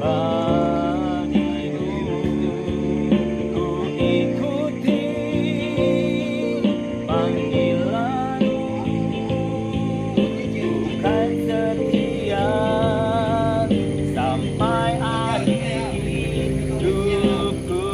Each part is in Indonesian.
Padamu ku ikuti panggilanmu, bukan setia sampai akhir hidupku.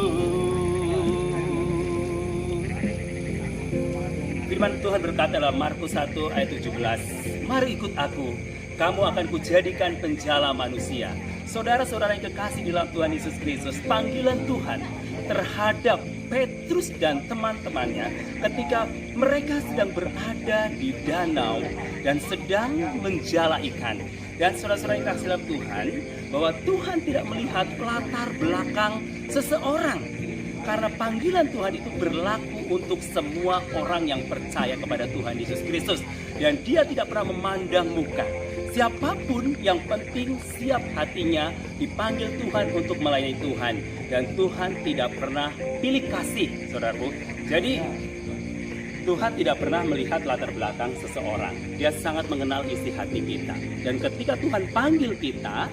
Firman Tuhan berkata dalam Markus 1 ayat 17, "Mari ikut aku, kamu akan kujadikan penjala manusia." Saudara-saudara yang kekasih di dalam Tuhan Yesus Kristus, panggilan Tuhan terhadap Petrus dan teman-temannya ketika mereka sedang berada di danau dan sedang menjala ikan. Dan saudara-saudara yang kasih dalam Tuhan, bahwa Tuhan tidak melihat latar belakang seseorang. Karena panggilan Tuhan itu berlaku untuk semua orang yang percaya kepada Tuhan Yesus Kristus. Dan dia tidak pernah memandang muka. Siapapun yang penting siap hatinya dipanggil Tuhan untuk melayani Tuhan. Dan Tuhan tidak pernah pilih kasih, saudaraku. Jadi Tuhan tidak pernah melihat latar belakang seseorang. Dia sangat mengenal isi hati kita. Dan ketika Tuhan panggil kita,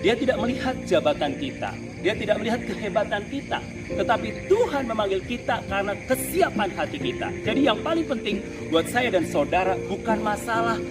dia tidak melihat jabatan kita, dia tidak melihat kehebatan kita, tetapi Tuhan memanggil kita karena kesiapan hati kita. Jadi yang paling penting buat saya dan saudara bukan masalah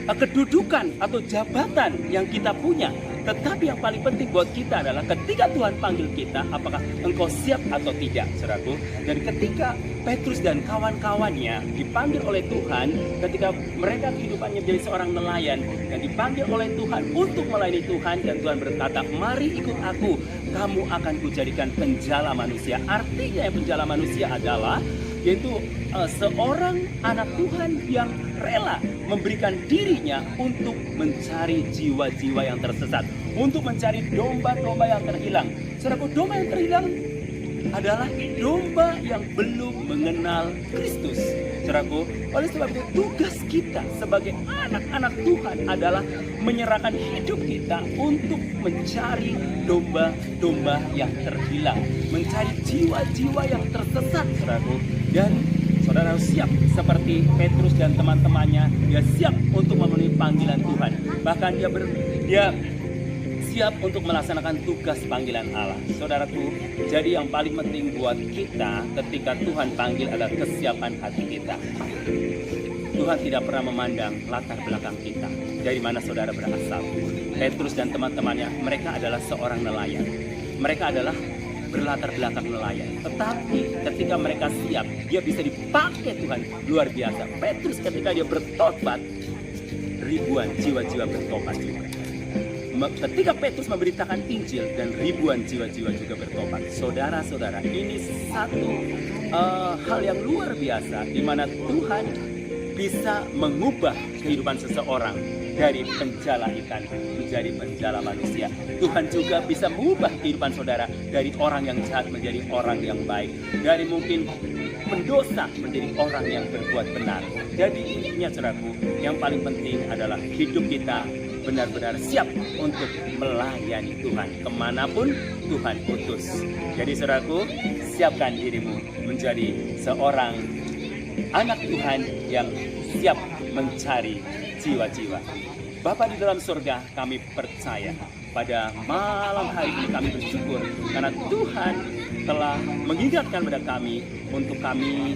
kedudukan atau jabatan yang kita punya, tetapi yang paling penting buat kita adalah ketika Tuhan panggil kita, apakah engkau siap atau tidak, saudaraku. Dan ketika Petrus dan kawan-kawannya dipanggil oleh Tuhan, ketika mereka kehidupannya menjadi seorang nelayan dan dipanggil oleh Tuhan untuk melayani Tuhan, dan Tuhan berkata, "Mari ikut aku, kamu akan kujadikan penjala manusia." Artinya penjala manusia adalah yaitu seorang anak Tuhan yang rela memberikan dirinya untuk mencari jiwa-jiwa yang tersesat, untuk mencari domba-domba yang terhilang. Saudaraku, domba yang terhilang adalah domba yang belum mengenal Kristus. Saudaraku, oleh sebab itu tugas kita sebagai anak-anak Tuhan adalah menyerahkan hidup kita untuk mencari domba-domba yang terhilang, mencari jiwa-jiwa yang tersesat, saudaraku. Dan saudara harus siap seperti Petrus dan teman-temannya. Dia siap untuk memenuhi panggilan Tuhan. Bahkan dia siap untuk melaksanakan tugas panggilan Allah. Saudaraku, jadi yang paling penting buat kita ketika Tuhan panggil adalah kesiapan hati kita. Tuhan tidak pernah memandang latar belakang kita, dari mana saudara berasal. Petrus dan teman-temannya, mereka adalah seorang nelayan. Mereka adalah berlatar belakang nelayan. Tetapi ketika mereka siap, dia bisa dipakai Tuhan luar biasa. Petrus ketika dia bertobat, ribuan jiwa-jiwa bertobat juga. Ketika Petrus memberitakan Injil dan ribuan jiwa-jiwa juga bertobat. Saudara-saudara, ini satu hal yang luar biasa di mana Tuhan bisa mengubah kehidupan seseorang dari penjala ikan menjadi penjala manusia. Tuhan juga bisa mengubah kehidupan saudara dari orang yang jahat menjadi orang yang baik, dari mungkin pendosa menjadi orang yang berbuat benar. Jadi intinya, saudaraku, yang paling penting adalah hidup kita benar-benar siap untuk melayani Tuhan kemanapun Tuhan utus. Jadi saudaraku, siapkan dirimu menjadi seorang anak Tuhan yang siap mencari jiwa-jiwa. Bapa di dalam surga, kami percaya pada malam hari ini kami bersyukur karena Tuhan telah mengingatkan pada kami untuk kami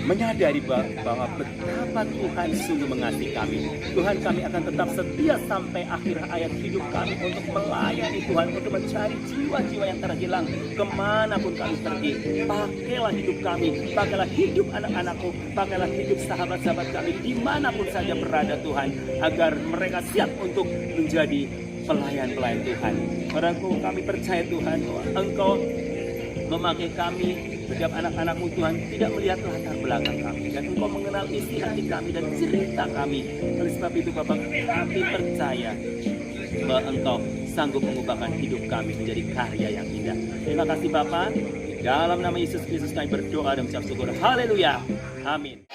menyadari bahwa betapa Tuhan sungguh mengasihi kami. Tuhan, kami akan tetap setia sampai akhir hayat hidup kami untuk melayani Tuhan, untuk mencari jiwa-jiwa yang terhilang kemanapun kami pergi. Pakailah hidup kami, pakailah hidup anak-anakku, pakailah hidup sahabat-sahabat kami dimanapun saja berada Tuhan, agar mereka siap untuk menjadi pelayan-pelayan Tuhan. Saudaraku, kami percaya Tuhan bahwa Engkau memakai kami, setiap anak-anak-Mu Tuhan, tidak melihat latar belakang kami, dan Engkau mengenal isi hati kami dan cerita kami. Oleh sebab itu Bapak, kami percaya bahwa Engkau sanggup mengubahkan hidup kami menjadi karya yang indah. Terima kasih Bapak. Di dalam nama Yesus Kristus kami berdoa dan mengucap syukur. Haleluya. Amin.